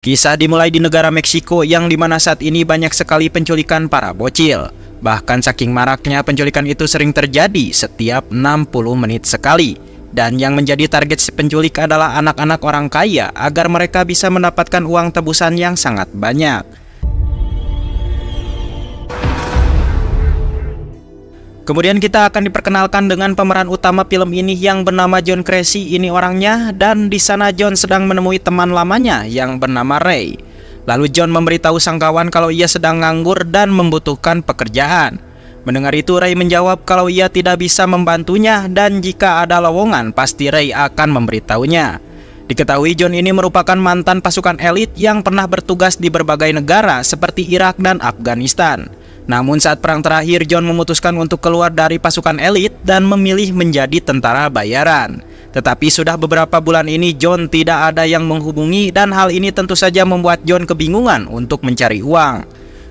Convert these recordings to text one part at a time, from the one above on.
Kisah dimulai di negara Meksiko yang dimana saat ini banyak sekali penculikan para bocil. Bahkan saking maraknya penculikan itu sering terjadi setiap 60 menit sekali. Dan yang menjadi target si penculik adalah anak-anak orang kaya agar mereka bisa mendapatkan uang tebusan yang sangat banyak. Kemudian kita akan diperkenalkan dengan pemeran utama film ini yang bernama John Creasy, ini orangnya, dan di sana John sedang menemui teman lamanya yang bernama Ray. Lalu John memberitahu sang kawan kalau ia sedang nganggur dan membutuhkan pekerjaan. Mendengar itu Ray menjawab kalau ia tidak bisa membantunya dan jika ada lowongan pasti Ray akan memberitahunya. Diketahui John ini merupakan mantan pasukan elit yang pernah bertugas di berbagai negara seperti Irak dan Afghanistan. Namun saat perang terakhir John memutuskan untuk keluar dari pasukan elit dan memilih menjadi tentara bayaran. Tetapi sudah beberapa bulan ini John tidak ada yang menghubungi dan hal ini tentu saja membuat John kebingungan untuk mencari uang.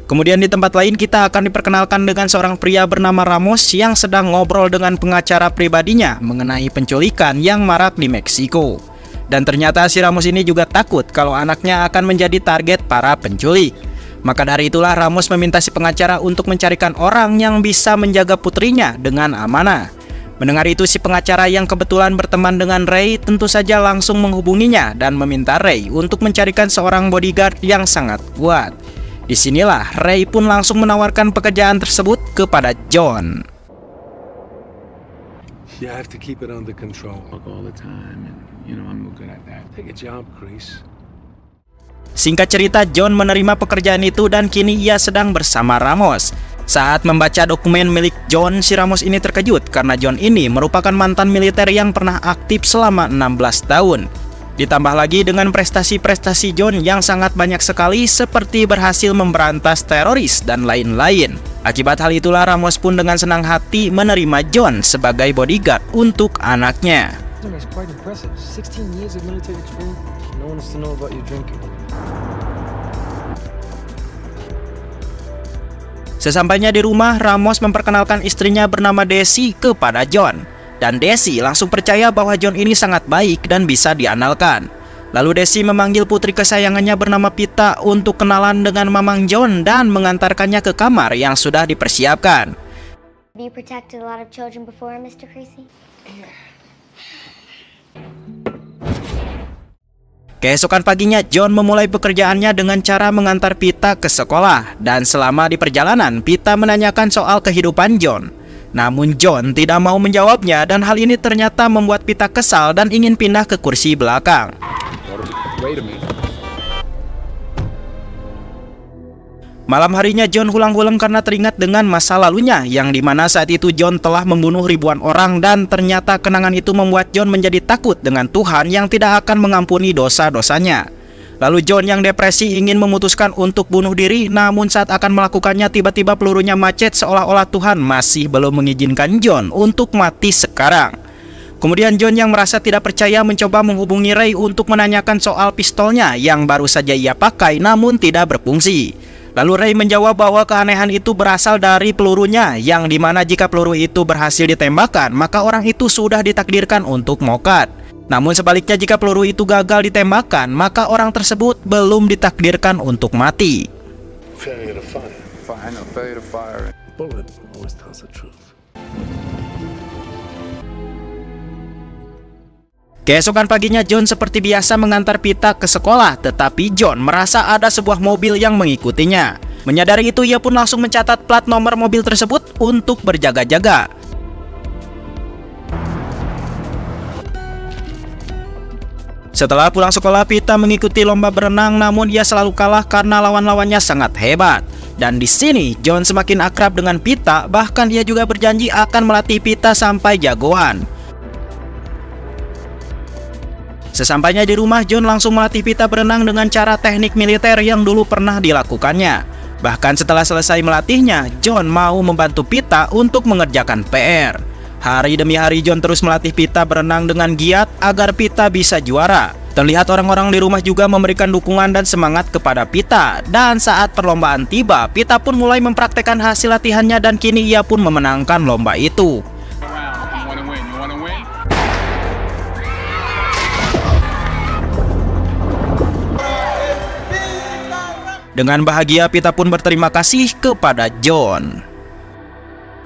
Kemudian di tempat lain kita akan diperkenalkan dengan seorang pria bernama Ramos yang sedang ngobrol dengan pengacara pribadinya mengenai penculikan yang marak di Meksiko. Dan ternyata si Ramos ini juga takut kalau anaknya akan menjadi target para penculik. Maka dari itulah Ramos meminta si pengacara untuk mencarikan orang yang bisa menjaga putrinya dengan amanah. Mendengar itu si pengacara yang kebetulan berteman dengan Ray tentu saja langsung menghubunginya dan meminta Ray untuk mencarikan seorang bodyguard yang sangat kuat. Disinilah Ray pun langsung menawarkan pekerjaan tersebut kepada John. You have to keep it under control all the time, and you know I'm good at that. Take a job, Chris. Singkat cerita, John menerima pekerjaan itu dan kini ia sedang bersama Ramos. Saat membaca dokumen milik John, si Ramos ini terkejut karena John ini merupakan mantan militer yang pernah aktif selama 16 tahun. Ditambah lagi dengan prestasi-prestasi John yang sangat banyak sekali seperti berhasil memberantas teroris dan lain-lain. Akibat hal itulah Ramos pun dengan senang hati menerima John sebagai bodyguard untuk anaknya. Sesampainya di rumah, Ramos memperkenalkan istrinya bernama Desi kepada John. Dan Desi langsung percaya bahwa John ini sangat baik dan bisa diandalkan. Lalu Desi memanggil putri kesayangannya bernama Pita untuk kenalan dengan Mamang John dan mengantarkannya ke kamar yang sudah dipersiapkan. Have you protected a lot of children before, Mr. Creasy? Keesokan paginya, John memulai pekerjaannya dengan cara mengantar Pita ke sekolah. Dan selama di perjalanan, Pita menanyakan soal kehidupan John. Namun John tidak mau menjawabnya dan hal ini ternyata membuat Pita kesal dan ingin pindah ke kursi belakang. Malam harinya John hulang-hulang karena teringat dengan masa lalunya yang dimana saat itu John telah membunuh ribuan orang dan ternyata kenangan itu membuat John menjadi takut dengan Tuhan yang tidak akan mengampuni dosa-dosanya. Lalu John yang depresi ingin memutuskan untuk bunuh diri, namun saat akan melakukannya tiba-tiba pelurunya macet seolah-olah Tuhan masih belum mengizinkan John untuk mati sekarang. Kemudian John yang merasa tidak percaya mencoba menghubungi Ray untuk menanyakan soal pistolnya yang baru saja ia pakai namun tidak berfungsi. Lalu Ray menjawab bahwa keanehan itu berasal dari pelurunya, yang dimana jika peluru itu berhasil ditembakkan, maka orang itu sudah ditakdirkan untuk mokat. Namun sebaliknya jika peluru itu gagal ditembakkan, maka orang tersebut belum ditakdirkan untuk mati. Keesokan paginya John seperti biasa mengantar Pita ke sekolah, tetapi John merasa ada sebuah mobil yang mengikutinya. Menyadari itu ia pun langsung mencatat plat nomor mobil tersebut untuk berjaga-jaga. Setelah pulang sekolah, Pita mengikuti lomba berenang namun ia selalu kalah karena lawan-lawannya sangat hebat. Dan di sini John semakin akrab dengan Pita, bahkan ia juga berjanji akan melatih Pita sampai jagoan. Sesampainya di rumah, John langsung melatih Pita berenang dengan cara teknik militer yang dulu pernah dilakukannya. Bahkan setelah selesai melatihnya, John mau membantu Pita untuk mengerjakan PR. Hari demi hari John terus melatih Pita berenang dengan giat agar Pita bisa juara. Terlihat orang-orang di rumah juga memberikan dukungan dan semangat kepada Pita. Dan saat perlombaan tiba, Pita pun mulai mempraktekkan hasil latihannya dan kini ia pun memenangkan lomba itu. Dengan bahagia, Pita pun berterima kasih kepada John.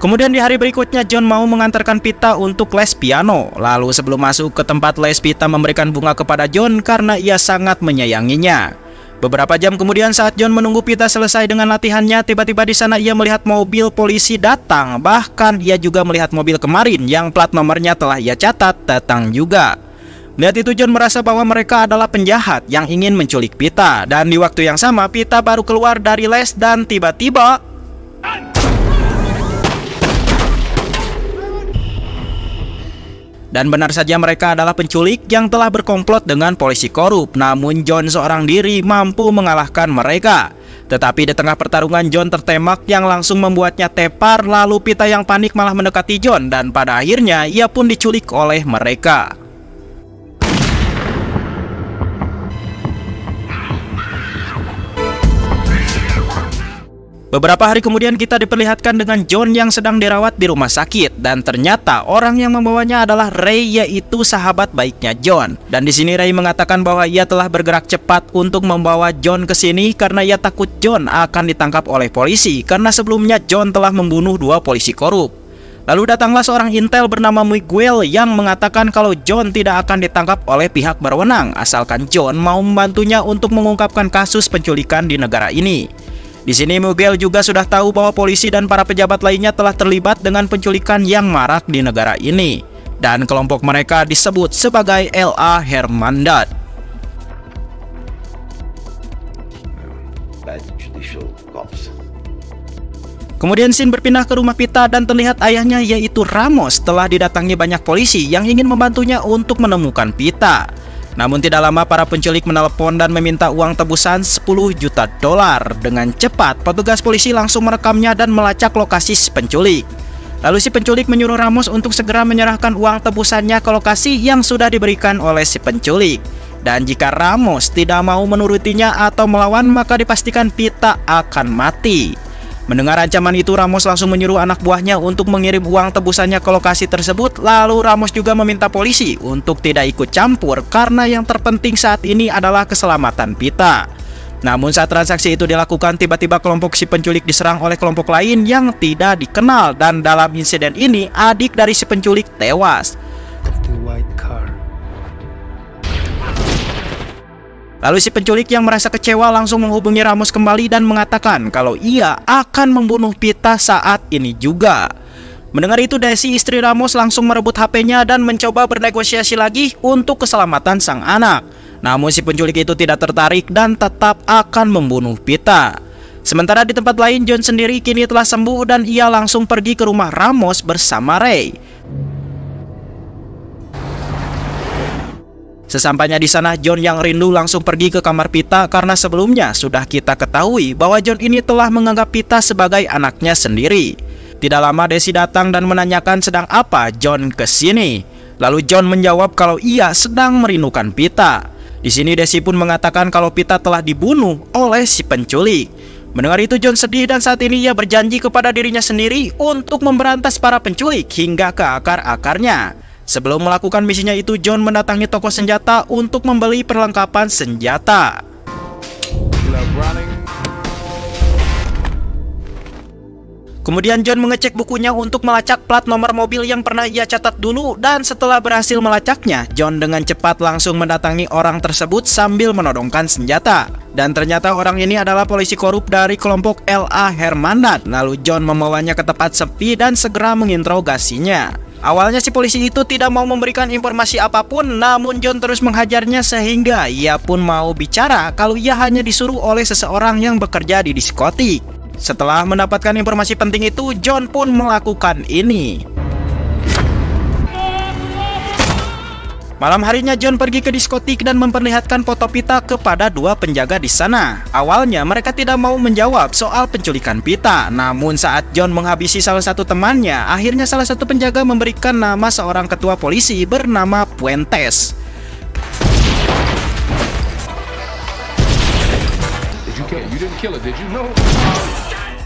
Kemudian di hari berikutnya, John mau mengantarkan Pita untuk les piano. Lalu sebelum masuk ke tempat les, Pita memberikan bunga kepada John karena ia sangat menyayanginya. Beberapa jam kemudian, saat John menunggu Pita selesai dengan latihannya, tiba-tiba di sana ia melihat mobil polisi datang. Bahkan ia juga melihat mobil kemarin yang plat nomornya telah ia catat datang juga. Melihat itu, John merasa bahwa mereka adalah penjahat yang ingin menculik Pita. Dan di waktu yang sama, Pita baru keluar dari les dan tiba-tiba dan benar saja mereka adalah penculik yang telah berkomplot dengan polisi korup. Namun John seorang diri mampu mengalahkan mereka. Tetapi di tengah pertarungan, John tertembak yang langsung membuatnya tepar. Lalu Pita yang panik malah mendekati John dan pada akhirnya ia pun diculik oleh mereka. Beberapa hari kemudian kita diperlihatkan dengan John yang sedang dirawat di rumah sakit dan ternyata orang yang membawanya adalah Ray, yaitu sahabat baiknya John. Dan di sini Ray mengatakan bahwa ia telah bergerak cepat untuk membawa John ke sini karena ia takut John akan ditangkap oleh polisi karena sebelumnya John telah membunuh 2 polisi korup. Lalu datanglah seorang intel bernama Miguel yang mengatakan kalau John tidak akan ditangkap oleh pihak berwenang asalkan John mau membantunya untuk mengungkapkan kasus penculikan di negara ini. Di sini Miguel juga sudah tahu bahwa polisi dan para pejabat lainnya telah terlibat dengan penculikan yang marak di negara ini. Dan kelompok mereka disebut sebagai LA Hermandad. Kemudian scene berpindah ke rumah Pita dan terlihat ayahnya yaitu Ramos telah didatangi banyak polisi yang ingin membantunya untuk menemukan Pita. Namun tidak lama para penculik menelepon dan meminta uang tebusan $10 juta. Dengan cepat petugas polisi langsung merekamnya dan melacak lokasi si penculik. Lalu si penculik menyuruh Ramos untuk segera menyerahkan uang tebusannya ke lokasi yang sudah diberikan oleh si penculik. Dan jika Ramos tidak mau menurutinya atau melawan, maka dipastikan Pita akan mati. Mendengar ancaman itu, Ramos langsung menyuruh anak buahnya untuk mengirim uang tebusannya ke lokasi tersebut. Lalu Ramos juga meminta polisi untuk tidak ikut campur karena yang terpenting saat ini adalah keselamatan Pita. Namun saat transaksi itu dilakukan, tiba-tiba kelompok si penculik diserang oleh kelompok lain yang tidak dikenal. Dan dalam insiden ini, adik dari si penculik tewas. Lalu si penculik yang merasa kecewa langsung menghubungi Ramos kembali dan mengatakan kalau ia akan membunuh Pita saat ini juga. Mendengar itu, Desi istri Ramos langsung merebut HP-nya dan mencoba bernegosiasi lagi untuk keselamatan sang anak. Namun si penculik itu tidak tertarik dan tetap akan membunuh Pita. Sementara di tempat lain, John sendiri kini telah sembuh dan ia langsung pergi ke rumah Ramos bersama Ray. Sesampainya di sana, John yang rindu langsung pergi ke kamar Pita karena sebelumnya sudah kita ketahui bahwa John ini telah menganggap Pita sebagai anaknya sendiri. Tidak lama Desi datang dan menanyakan sedang apa John ke sini. Lalu John menjawab kalau ia sedang merindukan Pita. Di sini Desi pun mengatakan kalau Pita telah dibunuh oleh si penculik. Mendengar itu, John sedih dan saat ini ia berjanji kepada dirinya sendiri untuk memberantas para penculik hingga ke akar-akarnya. Sebelum melakukan misinya itu, John mendatangi toko senjata untuk membeli perlengkapan senjata. Kemudian John mengecek bukunya untuk melacak plat nomor mobil yang pernah ia catat dulu. Dan setelah berhasil melacaknya, John dengan cepat langsung mendatangi orang tersebut sambil menodongkan senjata. Dan ternyata orang ini adalah polisi korup dari kelompok LA Hermandad. Lalu John membawanya ke tempat sepi dan segera menginterogasinya. Awalnya si polisi itu tidak mau memberikan informasi apapun, namun John terus menghajarnya sehingga ia pun mau bicara kalau ia hanya disuruh oleh seseorang yang bekerja di diskotik. Setelah mendapatkan informasi penting itu, John pun melakukan ini. Malam harinya John pergi ke diskotik dan memperlihatkan foto Pita kepada 2 penjaga di sana. Awalnya mereka tidak mau menjawab soal penculikan Pita, namun saat John menghabisi salah satu temannya, akhirnya salah satu penjaga memberikan nama seorang ketua polisi bernama Puentes.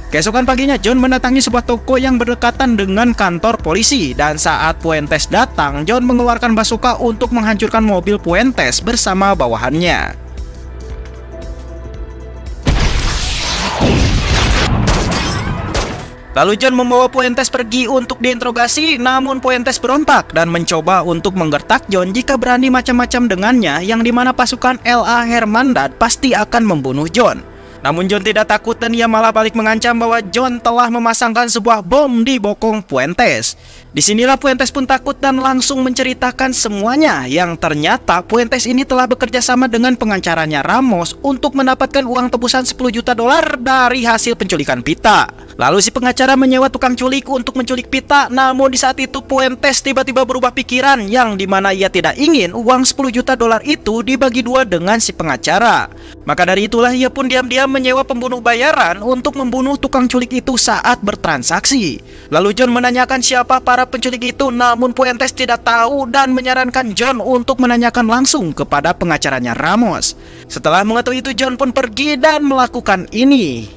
Keesokan paginya John mendatangi sebuah toko yang berdekatan dengan kantor polisi. Dan saat Puentes datang, John mengeluarkan bazooka untuk menghancurkan mobil Puentes bersama bawahannya. Lalu John membawa Fuentes pergi untuk diinterogasi, namun Fuentes berontak dan mencoba untuk menggertak John jika berani macam-macam dengannya, yang dimana pasukan L.A. Hermandad pasti akan membunuh John. Namun John tidak takut dan ia malah balik mengancam bahwa John telah memasangkan sebuah bom di bokong Fuentes. Disinilah Fuentes pun takut dan langsung menceritakan semuanya, yang ternyata Fuentes ini telah bekerja sama dengan pengacaranya Ramos untuk mendapatkan uang tebusan $10 juta dari hasil penculikan Pita. Lalu si pengacara menyewa tukang culik untuk menculik Pita, namun di saat itu Fuentes tiba-tiba berubah pikiran, yang dimana ia tidak ingin uang $10 juta itu dibagi dua dengan si pengacara. Maka dari itulah ia pun diam-diam menyewa pembunuh bayaran untuk membunuh tukang culik itu saat bertransaksi. Lalu John menanyakan siapa para penculik itu, namun Fuentes tidak tahu dan menyarankan John untuk menanyakan langsung kepada pengacaranya Ramos. Setelah mengetahui itu, John pun pergi dan melakukan ini.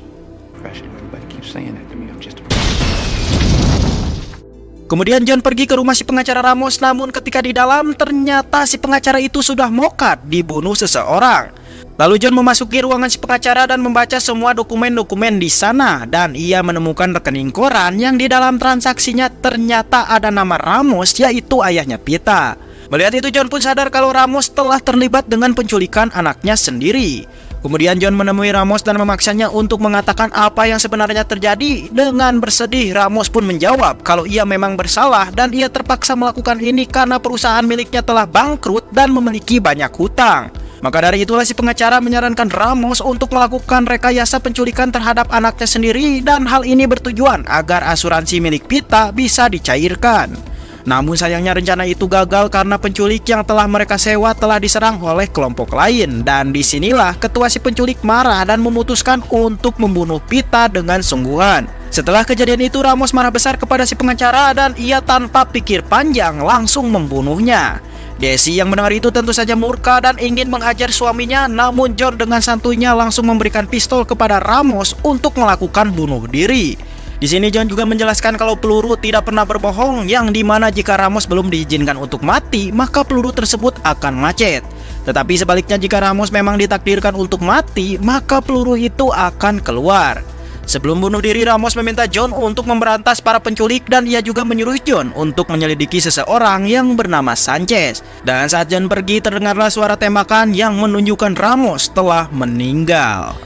Kemudian John pergi ke rumah si pengacara Ramos, namun ketika di dalam ternyata si pengacara itu sudah mokat dibunuh seseorang. Lalu John memasuki ruangan si pengacara dan membaca semua dokumen-dokumen di sana, dan ia menemukan rekening koran yang di dalam transaksinya ternyata ada nama Ramos, yaitu ayahnya Pita. Melihat itu John pun sadar kalau Ramos telah terlibat dengan penculikan anaknya sendiri. Kemudian John menemui Ramos dan memaksanya untuk mengatakan apa yang sebenarnya terjadi. Dengan bersedih, Ramos pun menjawab kalau ia memang bersalah dan ia terpaksa melakukan ini karena perusahaan miliknya telah bangkrut dan memiliki banyak hutang. Maka dari itulah si pengacara menyarankan Ramos untuk melakukan rekayasa penculikan terhadap anaknya sendiri, dan hal ini bertujuan agar asuransi milik Pita bisa dicairkan. Namun sayangnya rencana itu gagal karena penculik yang telah mereka sewa telah diserang oleh kelompok lain, dan disinilah ketua si penculik marah dan memutuskan untuk membunuh Pita dengan sungguhan. Setelah kejadian itu Ramos marah besar kepada si pengacara dan ia tanpa pikir panjang langsung membunuhnya. Desi yang mendengar itu tentu saja murka dan ingin menghajar suaminya, namun John dengan santuinya langsung memberikan pistol kepada Ramos untuk melakukan bunuh diri. Di sini John juga menjelaskan kalau peluru tidak pernah berbohong, yang dimana jika Ramos belum diizinkan untuk mati, maka peluru tersebut akan macet. Tetapi sebaliknya jika Ramos memang ditakdirkan untuk mati, maka peluru itu akan keluar. Sebelum bunuh diri, Ramos meminta John untuk memberantas para penculik, dan ia juga menyuruh John untuk menyelidiki seseorang yang bernama Sanchez. Dan saat John pergi, terdengarlah suara tembakan yang menunjukkan Ramos telah meninggal.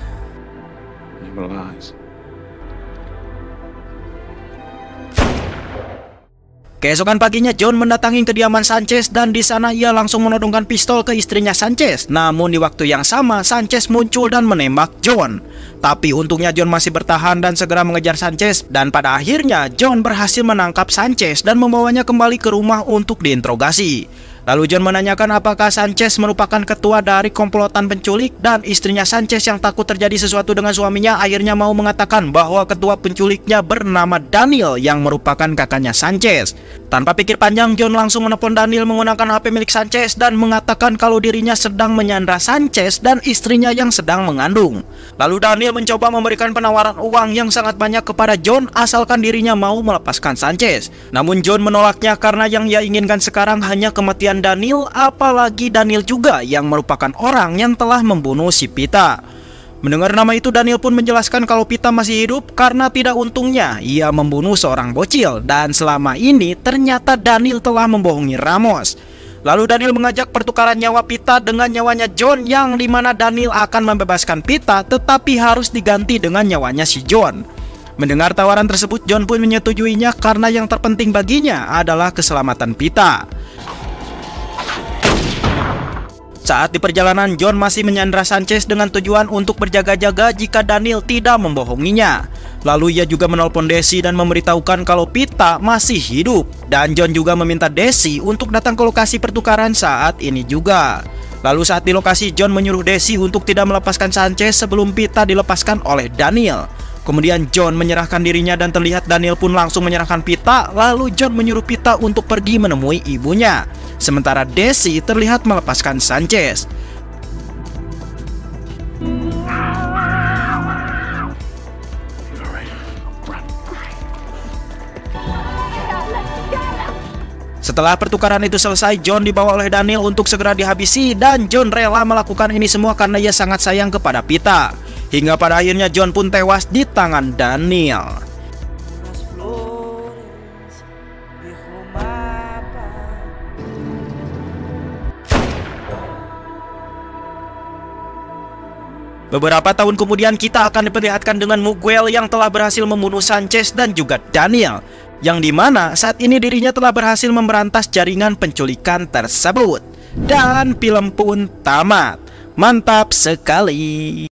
Keesokan paginya John mendatangi kediaman Sanchez dan di sana ia langsung menodongkan pistol ke istrinya Sanchez. Namun di waktu yang sama Sanchez muncul dan menembak John. Tapi untungnya John masih bertahan dan segera mengejar Sanchez, dan pada akhirnya John berhasil menangkap Sanchez dan membawanya kembali ke rumah untuk diinterogasi. Lalu John menanyakan apakah Sanchez merupakan ketua dari komplotan penculik, dan istrinya Sanchez yang takut terjadi sesuatu dengan suaminya akhirnya mau mengatakan bahwa ketua penculiknya bernama Daniel yang merupakan kakaknya Sanchez. Tanpa pikir panjang John langsung menelpon Daniel menggunakan HP milik Sanchez dan mengatakan kalau dirinya sedang menyandra Sanchez dan istrinya yang sedang mengandung. Lalu Daniel mencoba memberikan penawaran uang yang sangat banyak kepada John asalkan dirinya mau melepaskan Sanchez. Namun John menolaknya karena yang ia inginkan sekarang hanya kematian Daniel, apalagi Daniel juga yang merupakan orang yang telah membunuh si Pita. Mendengar nama itu Daniel pun menjelaskan kalau Pita masih hidup karena tidak untungnya ia membunuh seorang bocil, dan selama ini ternyata Daniel telah membohongi Ramos. Lalu Daniel mengajak pertukaran nyawa Pita dengan nyawanya John, yang dimana Daniel akan membebaskan Pita tetapi harus diganti dengan nyawanya si John. Mendengar tawaran tersebut John pun menyetujuinya karena yang terpenting baginya adalah keselamatan Pita. Saat di perjalanan, John masih menyandra Sanchez dengan tujuan untuk berjaga-jaga jika Daniel tidak membohonginya. Lalu ia juga menelpon Desi dan memberitahukan kalau Pita masih hidup. Dan John juga meminta Desi untuk datang ke lokasi pertukaran saat ini juga. Lalu saat di lokasi, John menyuruh Desi untuk tidak melepaskan Sanchez sebelum Pita dilepaskan oleh Daniel. Kemudian John menyerahkan dirinya dan terlihat Daniel pun langsung menyerahkan Pita. Lalu John menyuruh Pita untuk pergi menemui ibunya. Sementara Desi terlihat melepaskan Sanchez. Setelah pertukaran itu selesai, John dibawa oleh Daniel untuk segera dihabisi, dan John rela melakukan ini semua karena ia sangat sayang kepada Pita. Hingga pada akhirnya John pun tewas di tangan Daniel. Beberapa tahun kemudian kita akan diperlihatkan dengan Miguel yang telah berhasil membunuh Sanchez dan juga Daniel, yang dimana saat ini dirinya telah berhasil memberantas jaringan penculikan tersebut. Dan film pun tamat. Mantap sekali.